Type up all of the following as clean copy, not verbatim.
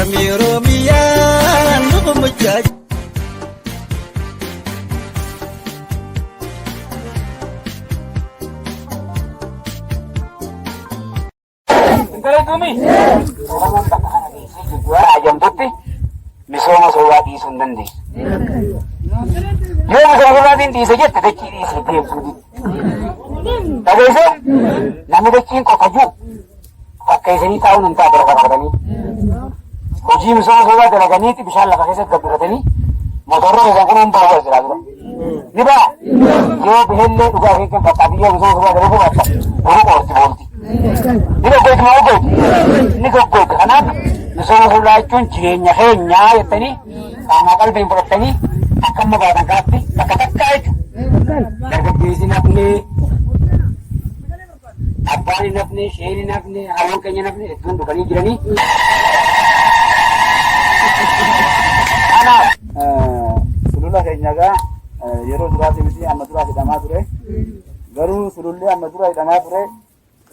Armiroomiyaan luba mujjaa. Kami. Ajamtutti misooma soowaa dhiisuu hin dandeessu. Yoo misooma soowaatiin dhiise jette dachii dhiisee deemtuu. Dhageessee namni dachiin qoqqojuu akka isanii taa'uun hin taate lafa qabatanii hojii misooma soowaa dalaganiiti bishaan lafa keessatti gabbifatanii motorroon isaan kun hin bahu jira jira. Ni ba'a yoo biheellee dhugaa fi kan fakkaatu yoo misooma soowaa dalaguu baatta boruu qoorti boolti. Ni goggooti maa goggooti? Ni goggooti. Kanaaf misooma soowaa jechuun jireenya keenyaa jettanii qaamaa qalbiin fudhattanii akka amma baatan kaatti bakka takkaa jechuudha. Dargaggeessi nafnee abbaan hin nafne, sheen hin nafne, haroon keenya nafne hedduun dhufanii jiranii. Kanaaf sulula keenyagaa yeroo duraatii miti amma duraa hidhamaa ture. Garuu sululli amma dura hidhamaa ture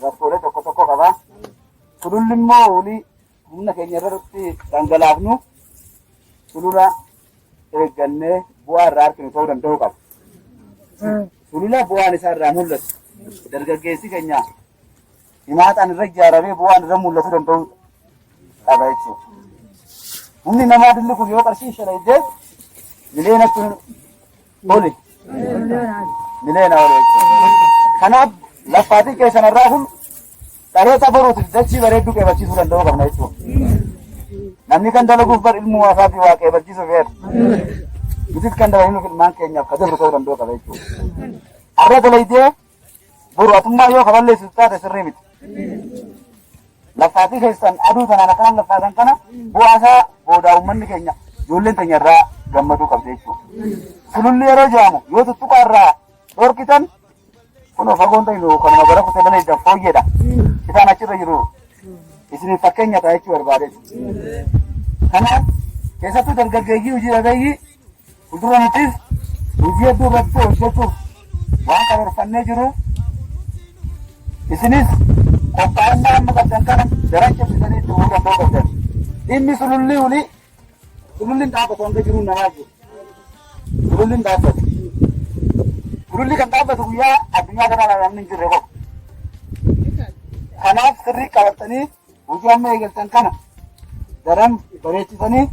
rakkoolee tokko tokko qaba. Sululli immoo olii humna keenya irratti dhangalaafnu sulula eeggannee bu'aa irraa arginu ta'uu danda'u qaba. Sulula bu'aan isaa irraa mul'atu dargaggeessi keenya himaataan irra ijaaramee bu'aan irra mul'atu danda'u qaba jechuudha. Humni namaa dilli kun yoo qarshii shalaydee mileenatti oli. Mileena oli jechuudha. Kanaaf laffaatii keessan irraa kun dhaloota boruutiif dachii bareedduu qeebachiisuu danda'uu qabna jechuudha. Namni kan dalaguuf bar ilmoo isaatii waa qeebachiisuuf jedhu. Bitis kan dalaginuuf ilmaan keenyaaf ka dabru ta'uu danda'uu qaba jechuudha. Har'a dalaydee boru atummaa yoo kaballeessu taate sirrii miti. Laffaatii keessan aduu tanaan akkanaan laffaatan kana bu'aasaa boodaa uummanni keenya ijoolleen keenya irraa gammaduu qabdi jechuudha. Sululli yeroo jedhamu yoo tuttuqaa irraa dhorkitan kun fagoon ta'inu kanuma bara kutee dalaydhaan fooyyeedha. Isaan achirra jiru isiniif fakkeenya ta'a jechuu barbaade. Kanaaf keessattuu dargaggeeyyii hojii dhagayyii fuuldura nutis hojii hedduu irratti hojjechuuf waan karoorfannee jiru. Isinis qophaa'inaa amma qabdan kana daran cimsitanii itti bu'uu danda'uu qabdan. Dhimmi sululli uli sululliin dhaabbatu hanga jiru namaa jiru. Sululliin dhaabbatu. Sululli kan dhaabbatu guyyaa addunyaa kanaa namni hin jirre qofa. Kanaaf sirrii qabattanii hojii amma eegaltan kana daran bareechisanii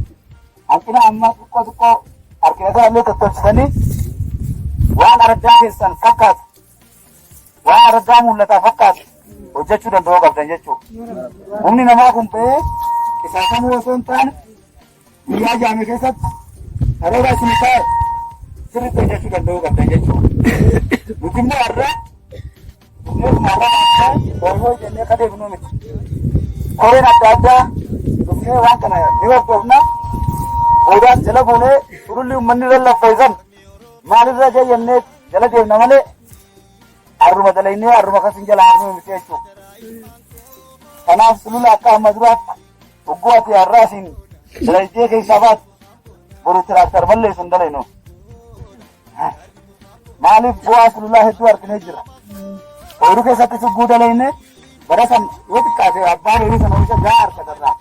hanqina amma xiqqoo harkina illee tottolchisanii waan araddaa keessan fakkaatu waan araddaa mul'ataa fakkaatu hojjechuu danda'uu qabdan jechuudha. Humni namaa kun ta'ee qisaasamuu osoo hin taane guyyaa jaame keessatti karoora isin taa'e sirriitti hojjechuu danda'uu qabdan jechuudha. Nuti immoo har'a dhufnee maarraa boonoo jennee akka deebinuu miti. Koreen adda addaa dhufnee waan kana ni hordofna. Boodaan jala buunee sululli uummanni lallaffeessan maalirra jennee jala deemna malee harruma dalaynee harruma kasin jala haasnu miti jechuudha. Kanaaf sulula akka amma duraatti hogguu ati har'aa isin dalaydee keessaa baatu boru tiraaktar balleessu hin dalaynu. Maaliif bu'aa sululaa hedduu arginee jira. Ooyiruu keessatti sugguu dalaynee bara san yoo xiqqaate abbaan ooyiruu sana oomisha gahaa harkatarraa.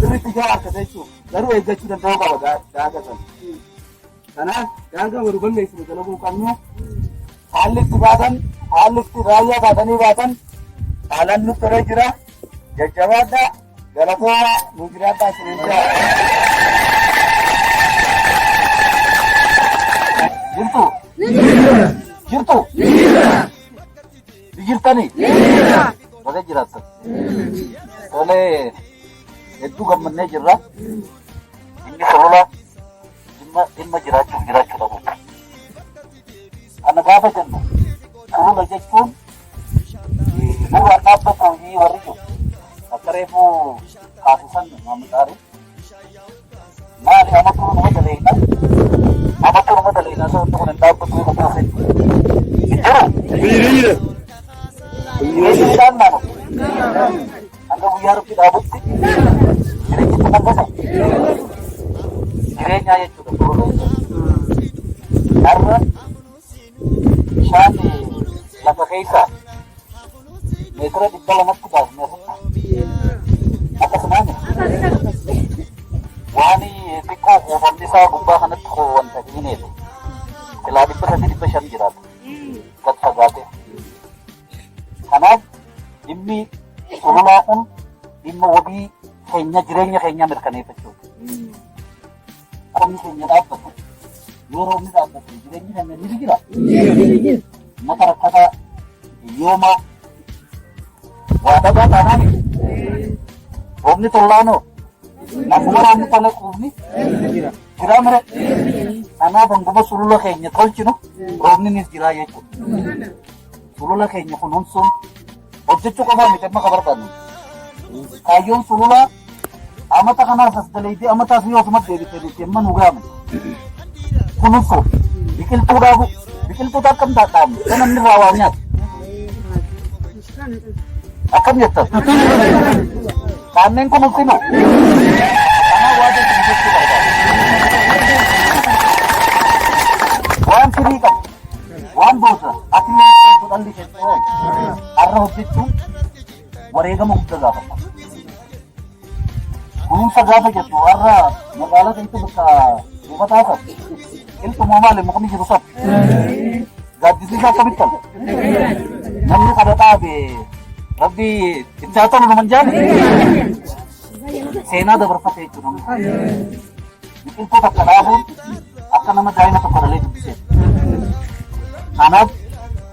Sirriitti gahaa harkata jechuudha. Garuu eeggachuu danda'uu qaba gaafa sana. Kanaaf gaafa boru balleessinu dalaguu qabnu haalli itti baatan haalli itti raayyaa baatanii baatan haalaan nutti tolee jira. Jajjabaadhaa galatooma nu jiraadhaa isiniin jira. Jirtu? Jirtu? Jirtanii? Bakka jiraattan? Tolee hedduu gammannee jirra. Inni sulula dhimma jiraachuu ta'uu. Kana gaafa jennu sulula jechuun bu'uuraan dhaabbatu hojii warri jiru akka reefuu kaasisan maamilaaru maali amatu nama daleeyna osoo inni kun hin dhaabbatu yoo ta'u hin jiru. Isaan naanu hanga guyyaa rukki dhaabutti jireenyi kun hangasa jireenyaa jechuudha. Har'a bishaan lafa keessaa meetira 200 baasnee akkasumaan isaa gubbaa kanatti koo wanta dhiineeti. Silaa 100 jiraata. Gad fagaate. Kanaaf dhimmi sululaa kun dhimma wabii keenya jireenya keenya mirkaneeffachuudha. Qonni keenya dhaabbatu yoo roobni dhaabbatu jireenyi keenya ni jira. Mata rakkata yooma waa dhagaa taanaan roobni tollaanoo akkuma roobni tola quufni jira mire. Kanaaf hanguma sulula keenya tolchinu roobninis jira jechuudha. Sulula keenya kunuunsuun hojjechuu qofaa miti amma barbaannu. Kaayyoon sululaa amata kanaas as daleedee amataas yoo osuma deebitee amma nu gaamu kunuunsuuf biqiltuu dhaabu biqiltuu akkam taadhaamu kan namni irraa waa nyaatu akkam jettan kanneen kunuunsinu kanaa waa jechuu barbaadu waan firii qabu waan booda akillee dhalli keessoo har'a hojjechuun wareegama guddaa gaafata. Kunuunsa gaafa jettu har'a magaalaa keessatti bakka buufataa sana ilma maali mukni jiru sana gaaddisiisaa akkamitti namni kadhataa fi rabbi itti haa ta'u naman jaale seenaa dabarfatee jechuudha. Biqiltuu takka dhaabuun akka nama daa'ima tokko dhalee dubbisee. Kanaaf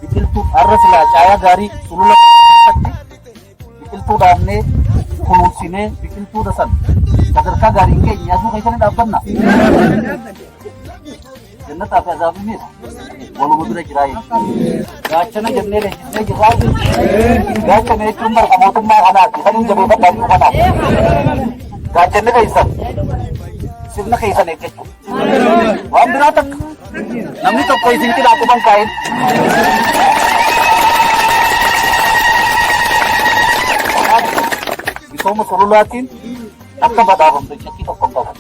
biqiltuu har'a silaa caayaa gaarii sulula keessatti biqiltuu dhaabnee kunuunsinee biqiltuudha san sadarkaa gaariin keenya asuu keessatti dhaabbanna. Jannataa fi azaabinis waluma bira jiraa jechuudha. Gaachana jennee leenjisnee jirraa jechuudha. Gaachana jechuun barka mootummaa kanaati. Kan hin jabeeffadhaan jiru kanaaf. Gaachanni keessan sirna keessan eeggachuudha. Waan biraa takka namni tokko isin cinaa quban kaa'in. Misooma sululaatiin akka badhaafamtu shakkii tokko hin qabu.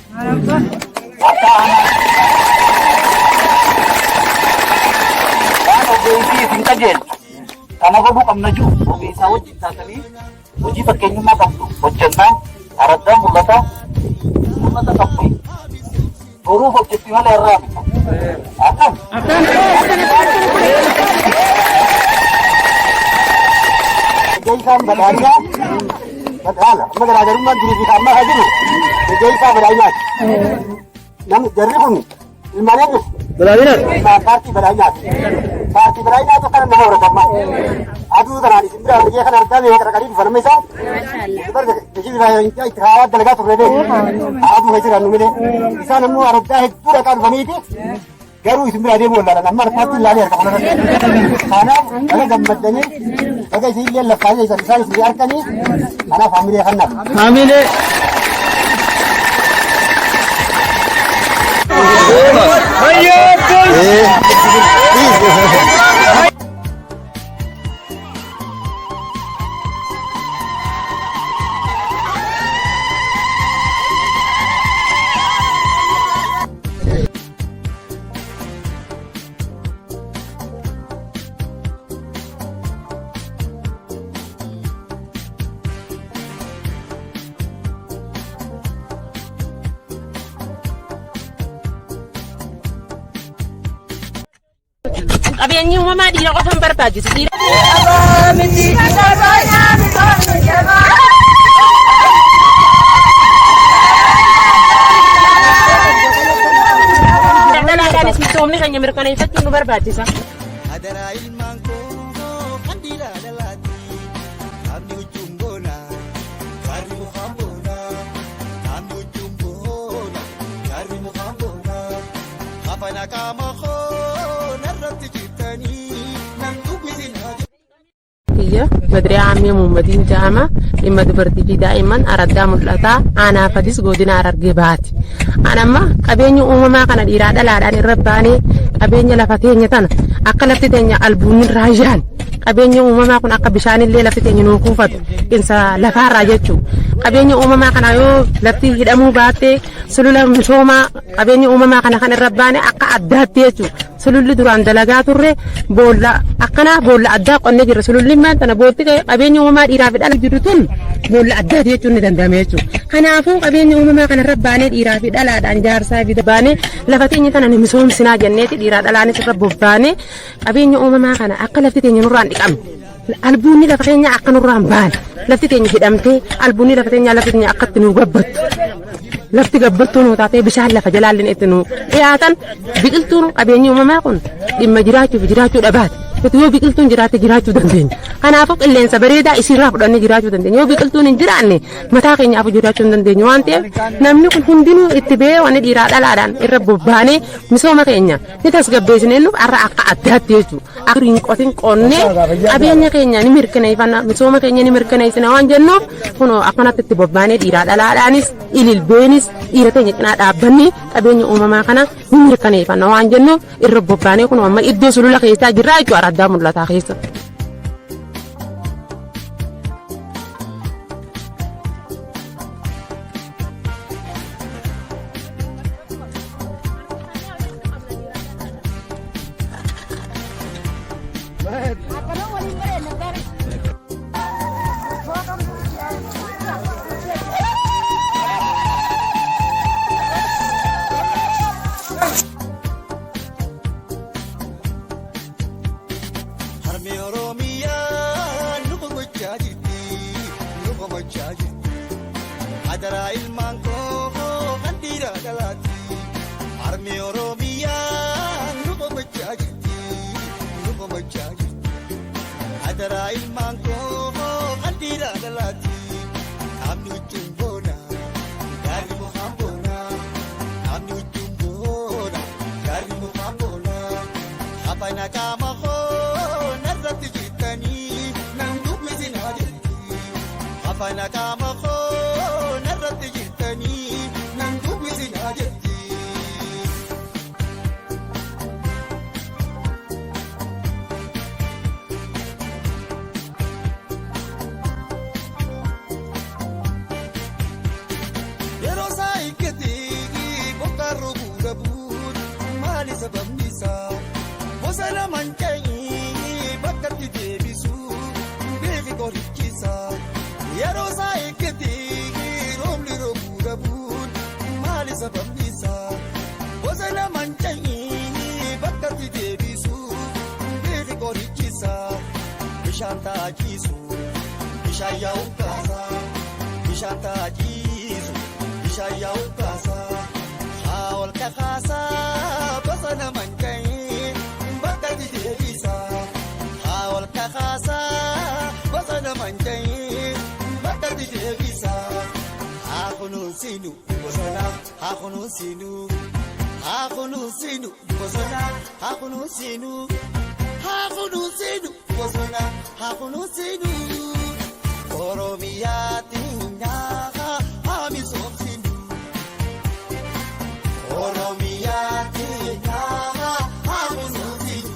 Waan ogeessii isin qajeelchu kana godhuu qabna jiru ogeessaa wajjin taatanii hojii fakkeenyummaa qabdu hojjennaan araddaan mul'ata qabdi. Boruuf hojjetti malee irraa bitu. Akkam? Geessaan badhaadhaa badhaala amma garaagarummaan jiru fi amma haa jiru geessaa badhaadhaati. Namni jarri kun ilmaanee jiru. Badhaadhinaa? Paartii badhaadhinaati. Paartii badhaadhinaatu kana nama horatama. Aduu kanaan isin bira hojii kana argaa mee qarqarii dhufanama isaa. Itti haawaa dalagaa turre aduu keessa jiran numine isaan ammoo argaa hedduu dhaqaa dhufaniiti garuu isin bira deemuu wallaalan amma harkaatti ilaalee harka kanarratti. Kanaaf baga gammaddanii baga isinillee laffaanii isaan isin harkanii kanaaf haamilee kannaaf. Haamilee. Qabeenyi uumamaa dhiira qofa hin barbaachisu. Dhalaadhaanis misoomni keenya mirkaneeffachuun nu barbaachisa. Badriyaa Ammee Muummatiin Jaama dhimma dubartii fi daa'imman araddaa mul'ataa aanaa fadis godina Harargee baati. Anamma qabeenya uumamaa kana dhiiraa dhalaadhaan irra baanee qabeenya lafa teenya tana akka lafti teenya albuunni raayaan qabeenya uumamaa kun akka bishaanillee lafti teenya nuu kuufatu insa lafaarraa jechuudha. Qabeenya uumamaa kana yoo lafti hidhamuu baattee sulula misoomaa qabeenya uumamaa kana kan irra baanee akka addaatti jechuudha. sululli duraan dalagaa turre boolla akkana boolla addaa qonnee jirra sululli maan tana bootti qabeenya uumamaa dhiiraa fi dhala jiru tun boolla addaa jechuun ni danda'ame jechuudha. Kanaafuu qabeenya uumamaa kanarra baanee dhiiraa fi dhalaadhaan jaarsaa fi baanee lafa teenya tana ni misoomsinaa jenneeti dhiiraa dhalaanis irra bobbaanee qabeenya uumamaa kana akka lafti teenya nurraan dhiqamne. Albuunni lafa keenya akka nurraan baane lafti teenya hidhamtee albuunni lafa teenya akka itti nu gabbattu lafti gabbattuu nu taatee bishaan lafa jalaalleen itti nu dhiyaatan biqiltuun qabeenyi uumamaa kun dhimma jiraachuu dhabaate yoo biqiltuun jiraate jiraachuu dandeenya. Kanaafuu qilleensa bareedaa isiirraa fudhannee jiraachuu dandeenya. Yoo biqiltuun hin jiraanne mataa keenyaaf jiraachuu hin dandeenyu waan ta'eef namni kun hundinuu itti ba'ee waan dhiiraa dhalaadhaan irra bobbaanee misooma keenya ni tasgabbeessinee nu har'a akka addaatti jechuudha. Akka hin qotin qonnee qabeenya keenya ni mirkaneeffanna misooma keenya ni mirkaneessina waan jennuuf kunoo akkanatti itti bobbaanee dhiiraa dhalaadhaanis ililbeenis dhiira teenya cinaa dhaabbanni qabeenya uumamaa kana ni mirkaneeffanna waan jennuuf irra bobbaanee kunoo amma iddoo sulula keessaa jirraa jechuudha. Addaa mul'ataa keessa. Adara ilmaan koo kan dhiiraa dhalaatti harmee Oromiyaa nu komachaa jirti Adara ilmaan koo kan dhiiraa dhalaatti namni wajjin boona gaarri mukaan boona namni wajjin boona gaarri mukaan boona afaan qaama koo narratti jirtanii nan dubbisinaa jirti afaan qaama koo. Bosana mancaayi bakka itti deebisu beefi qorichisa yeroo isaa eeggate roobni roobuu dhabuun maali sababnisa bosana mancaayi bakka itti deebisu beefi qorichisa bishaan taajisu bishaan yaa'u kaasa bishaan taajisu bishaan yaa'u kaasa haa wal kakaasa bosana mancaayi. Haawal kakaasa bosona mancaayi bakka itti deebisa haa kunuunsinu bosona haa kunuunsinu bosona haa kunuunsinu bosona haa kunuunsinu Oromiyaatti nyaata haa misoomsinu Oromiyaatti nyaata haa kunuunsinu.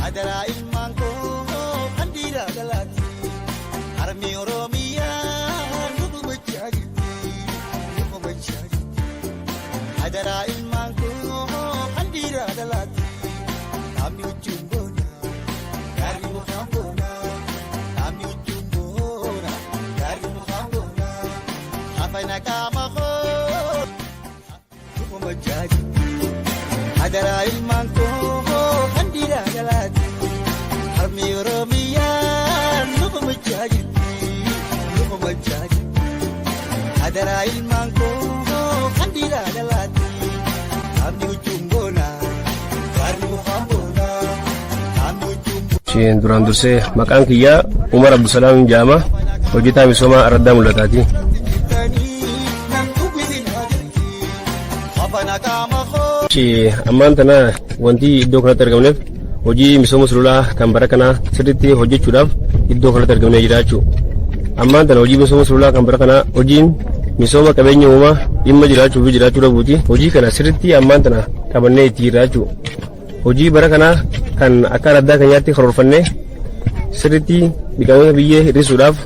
Adara ilmaan koo kan dhiiraa dhalaatti harmee Oromiyaa nu komachaa jirti Adara ilmaan koo kan dhiiraa dhalaatti namni wajjin boona gaarri mukaan boona namni wajjin boona gaarri mukaan boona afaan qaama koo nu komachaa jirti Adara ilmaan koo kan dhiiraa dhalaatti. Harmee Oromiyaa nu komachaa jirti Adara ilmaan koo kan dhiiraa dhalaatti namni wajjin boona gaarri mukaan boona namni wajjin boona. Duraan dursee maqaan kiyyaa Umar Abdusalaam Jaama hojjetaa misooma araddaa mul'ataati. Ammaan tana wanti iddoo kanatti argamneef hojii misooma sululaa kan bara kanaa sirriitti hojjechuudhaaf iddoo kanatti argamnee jira jechuudha. Ammaan tana hojii misooma sululaa kan bara kanaa hojiin misooma qabeenya uumaa dhimma jiraachuu fi jiraachuu dhabuuti. Hojii kana sirriitti ammaan tana qabannee itti jirra jechuudha. Hojii bara kanaa kan akka araddaa keenyaatti karoorfannee sirriitti biqiltoota biyyee hir'isuudhaaf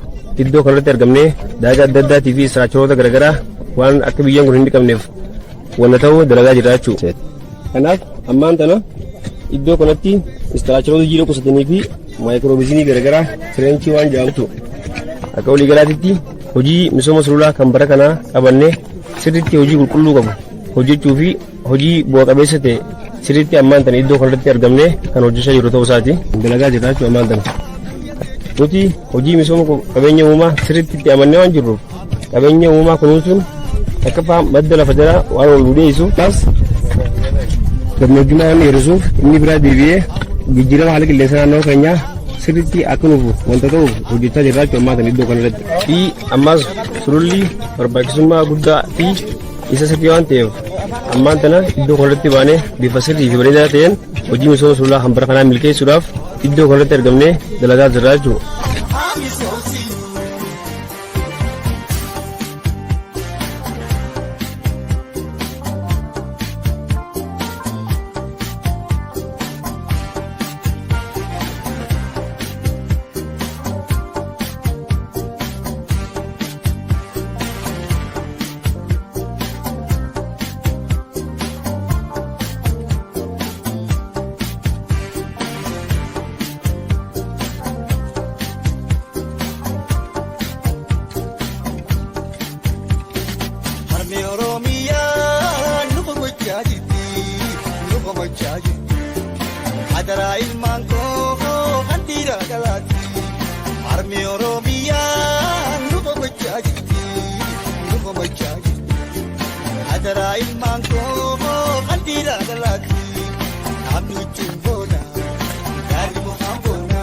iddoo kanatti argamnee daagaa adda addaatii fi istiraakcharoota garaagaraa waan akka biyyeen kun hin dhiqamneef wanta ta'uu dalagaa jira jechuudha. Kanaaf ammaan tana iddoo kanatti istiraakcharoota jiidha qusatanii fi maayikiroobizinii garaagaraa sireenchii waan jedhamtu akka waliigalaatitti hojii misooma sululaa kan bara kanaa qabannee sirriitti hojii qulqulluu qabu hojjechuu fi hojii bu'a qabeessa ta'e sirriitti ammaan tana iddoo kanatti argamnee kan hojjechaa jirru ta'uu isaati dalagaa jira jechuudha ammaan tana. Nuti hojii misooma qabeenya uumaa sirriitti itti amannee waan jirruuf qabeenya uumaa kunuunsuun akka madda lafa jalaa waan ol dhiyeessu gammoojjummaa waan hir'isuuf inni biraa deebi'ee jijjiirama haala qilleensa naannoo keenyaa sirriitti akka nuuf wanta ta'uuf hojjechaa jirra jechuudha ammaa tana iddoo kanarratti. Fi ammas sululli barbaachisummaa guddaa fi isa sirrii waan ta'eef ammaan tana iddoo kanarratti baanee bifa sirrii fi bareedaa ta'een hojii misooma sululaa kan bara kanaa milkeessuudhaaf iddoo kanatti argamnee dalagaa jirra jechuudha. Adaraa ilmaan koo kan dhiiraa dhalaati. Harmee Oromiyaa nu gochaa jirti. Adaraa ilmaan koo kan dhiiraa dhalaati. Namni wajjin boona, gaarri mukaan boona.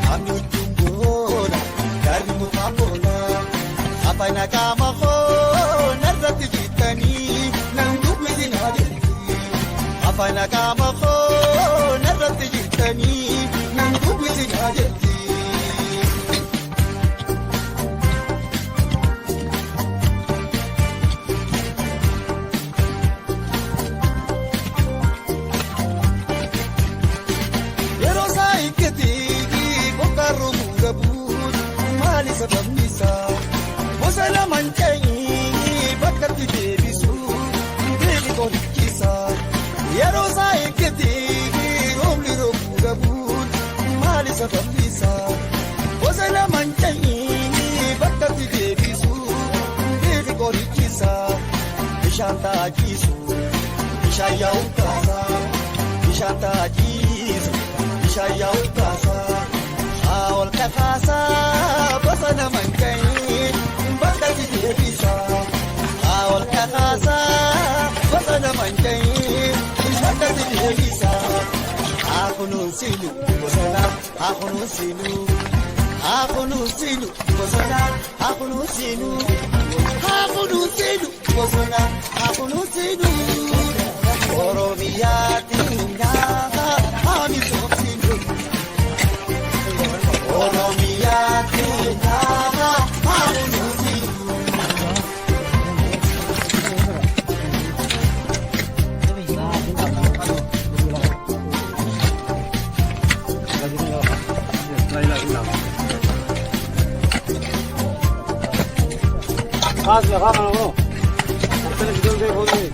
Namni wajjin boona, gaarri mukaan boona. Afaan qaama koo narratti jittanii nan dubbisina jirti. Afaan qaama koo. Bosala mancanii bakka itti deebisu beeku qorichisa bishaan taajisu bishaan yaa'u kaasa bishaan taajisu bishaan yaa'u kaasa haawal kakaasa bosala mancanii bakka itti deebisa haawal kakaasa bosala mancanii bakka itti deebisa. Akunusilu bosona, akunusilu bosona, akunusilu bosona, akunusilu Oromiyaa dingaa amisoomsilu Oromiyaa dingaa akunusilu. Gracias, vámonos. Televisión de José.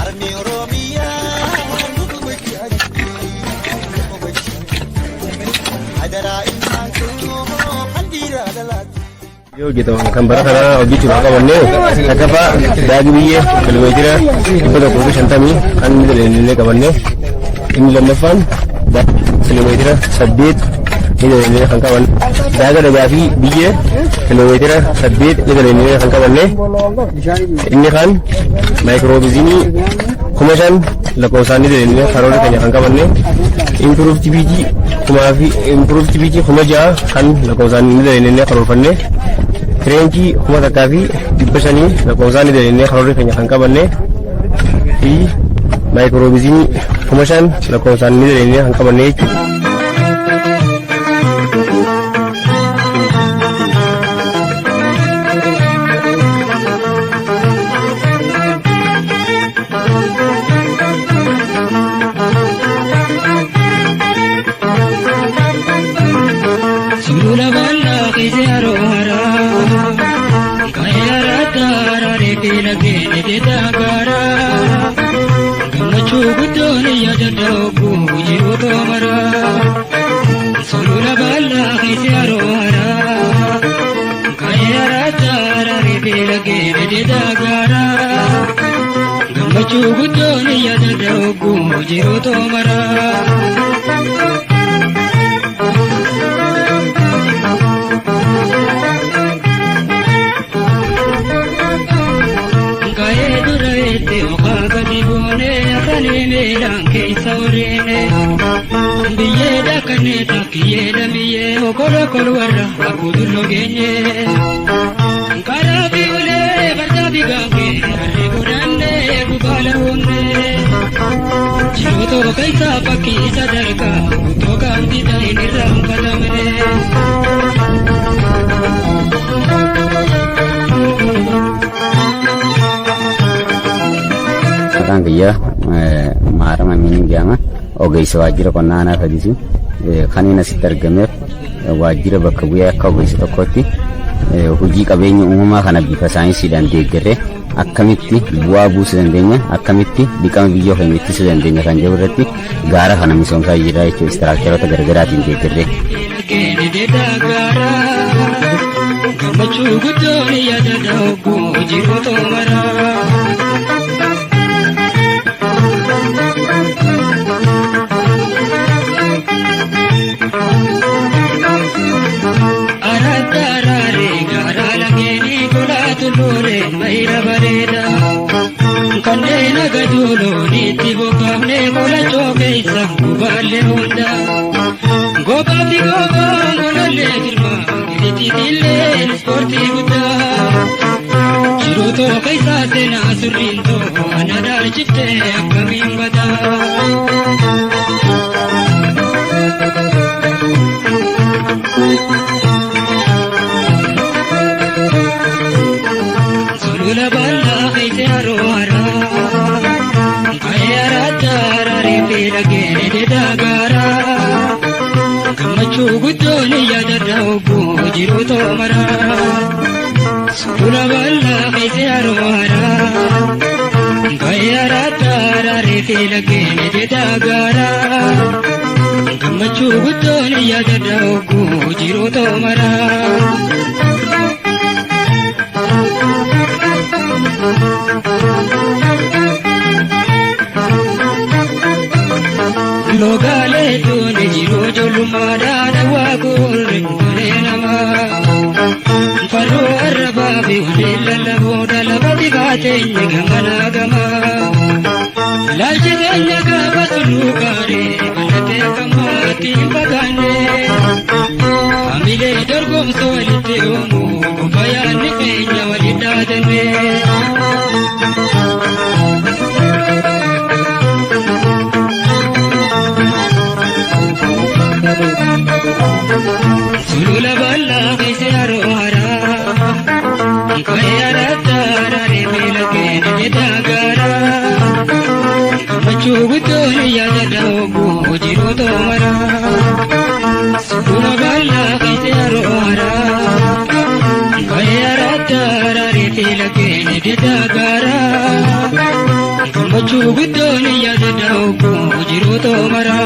Army Oromia, Yo gitu kan barakana ogi cuma kawannya kakapa dagi biye kilometer itu puluh sentami kan ini kawannya ini lemafan kilometer sabit ini kan kawan daga dagi biye kilometer sabit ini kan kawannya ini kan microbes ini kumasan lakosan ini karena kan kawannya improve TBG kumaja kan lakosan ini karofannya Krenki kuma takafi dibasani na kozani da ne harore kanya hanka banne i microbizini kuma shan na kozani da ne hanka banne Sula balla khizaro hara kayara tara re lage ne dagara gamachu gudone yajado buji utomara sula balla khizaro hara kayara tara re lage ne dagara gamachu gudone yajado buji utomara Biyeda kaneta kiyeda miye okolo kolwara akudullo genye karabi ule barjabi gange arigurande gubala hunde jiroto kaisa paki sadarka to kandi dai niram kadamre Kangya marama minin gama ogeessa waajjira qonnaa fadhiisu kan inni asitti argameef waajjira bakka bu'ee akka ogeessa tokkotti hojii qabeenya uumamaa kana bifa saayinsiidhaan deeggarree akkamitti bu'aa buusuu dandeenya akkamitti dhiqama biyyoo keenya ittisuu dandeenya kan jedhu irratti gaara kana misoomsaa jira jechuudha istiraakcharoota garaagaraatiin deeggarree. Kandena gadulo niti bokamne mola choke sangu bale honda goba bi goba ngolale girma niti dille sporti buta chiruto kaisa tena surinto anadar chitte akamin bada sulula balla kaise arohara lage ne dagara kamachu gudone yadada bujiru to mara sura balla kaise arohara gayara tara re lage ne dagara kamachu gudone yadada bujiru to mara Logale tune jiro jolumada dawagul ringare nama Faru arba bi ulilla boda labadi gate nyagana gama Lajire nyaga basulu kare balate kamati bagane Amile dorgom solite omu kubaya nifenya walidadane Sulula balla kaise arohara kayara tara re lage ne dagara kamachu gudone yadada bujiru to mara Sulula balla kaise arohara kayara tara re lage ne dagara kamachu gudone yadada bujiru to mara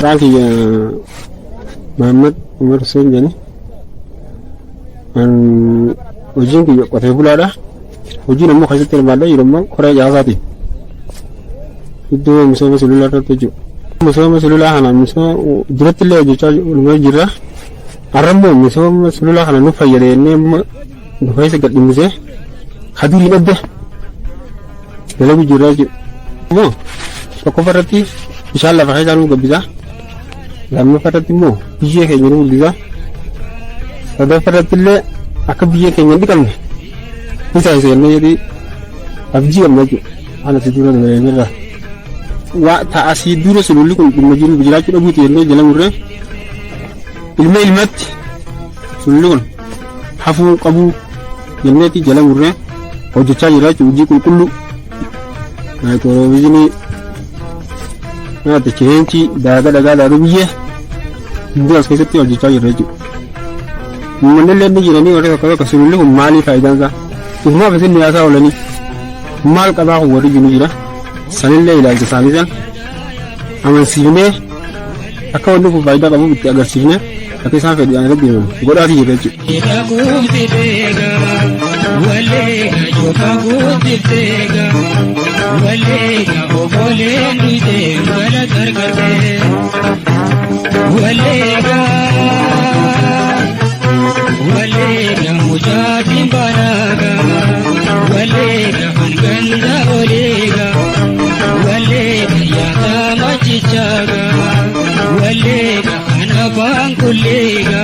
Maqaan kiyya Muhammad Umar Hussein jedhani. Hojiin kiyya qotee bulaadha. Hojiin ammoo keessatti hirmaadha yeroo ammaa qoree jaasaati. Iddoo misooma sululaa irratti jechuudha. Misooma sululaa kana misooma duratti illee hojjechaa jirra. Har'ammoo misooma sululaa kana nu fayyada jennee nu keessa gadhiisee hadirii dhabde dalagu jirra jechuudha. Ammoo tokkoffaa irratti bishaan lafa keessaa nu gabbisa. Lammaffaa irratti immoo biyyee keenya nu guddisa. Sadaffaa irratti illee akka biyyee keenya hin dhiqamne isa jennee jedhee abjii qabna jechuudha. Haala siddura dabareemerra. Waa taasii dura sululli kun dhimma jiru jiraachuu dhabuuti jennee jala murree ilma ilmatti sululli kun hafuu qabuu jenneeti jala murree hojjechaa jira jechuudha. Hojii qulqulluu maayikirooviizinii nyaata kireenchii daadhaa biyyee hundi as keessatti hojjechaa jira jechuudha. Uummanni illee ni jiranii warri tokko tokko sululli kun maalii faayidaan isaa? Dhufumaaf isin niyaasaa oolanii maal qabaa kun warri jiru jira. Sanillee ilaalcha isaanii san amansiifnee akka wanti kun faayidaa qabu itti agarsiifnee akka isaan fedhan irratti deeman godhaatii jirra Walega anabang kulega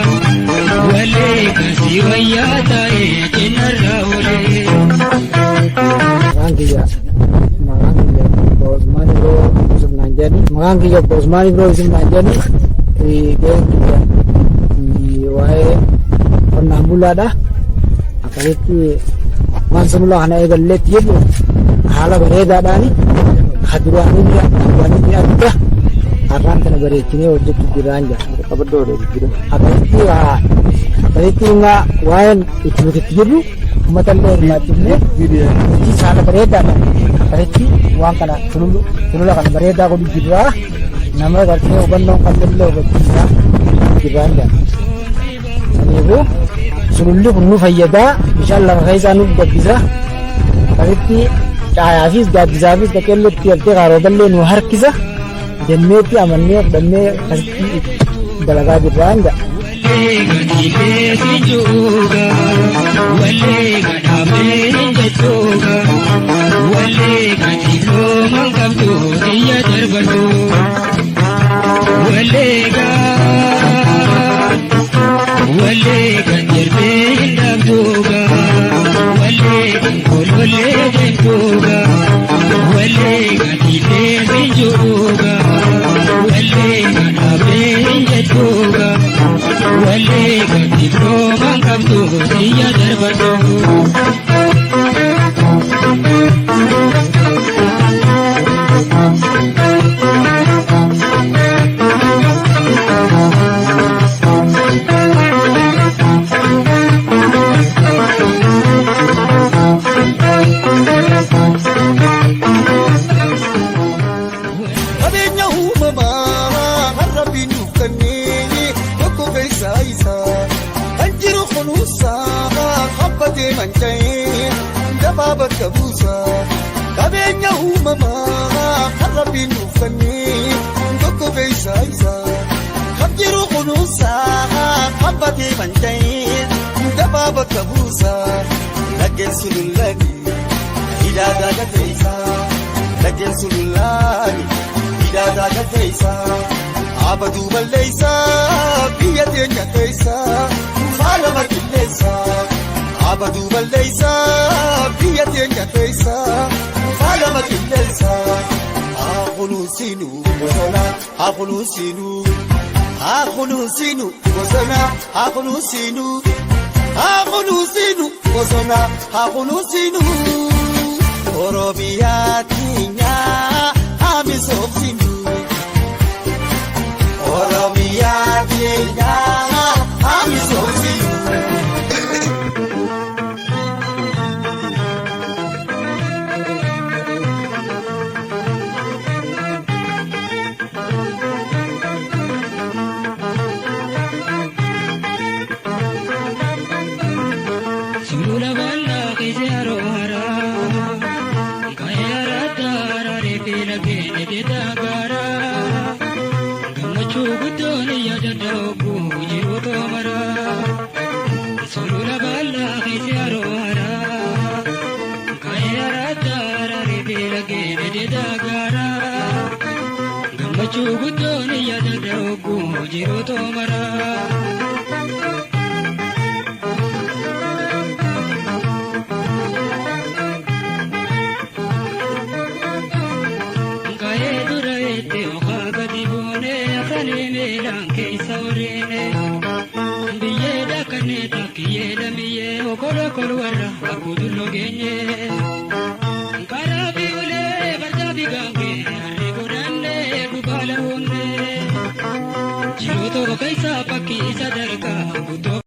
walega siwaya tae kinarraule Magang kiya Bosmani bro isim nanjani wae pernambula dah akalitti mansamula hana egalet yedu hala bereda dani hadurani dia ada Arran kana bareechine hojjetu jiranja qabadoo jira akalitti nga waan itti jiru umatallee hirmaatifne hojii saala bareedaadha akalitti waan kana sulula kana bareedaa godhu jirra nama gartee hubannoon qallallee hubachiisaa jiranja kaniifu sululli kun nu fayyadaa bishaan lafa keessaa nuuf gabbisa akalitti caayaafis gaaddisaafis dhaqeelletti haftee kaarooballee nu harkisa jenneti amanne danne kasti dalaga diranga Abadu balleessa biyya teenya keessa faala marqilleessa abadu balleessa biyya teenya keessa faala marqilleessa haqunuusinu bosona haqunuusinu bosona haqunuusinu bosona haqunuusinu Oromiyaa teenya hamisoomsinu Oromia tienya hamisoomsinu gammachuu guddoon yaadadoogu jiruutu mara sulula bal'aa keessa aroora ka'ee araataara ribeera geene deedaagaara gammachuu guddoon yaadadoogu jiruutu mara. Biyyeedha kanneen takkiyyeedha miyyee okolo kolwarra akkutullo geenye karaa fi ulee barjaa fi gaangee harree godhannee gubaala hoonnee jiruu tokko keessaa fakkii sadarkaa guutuu.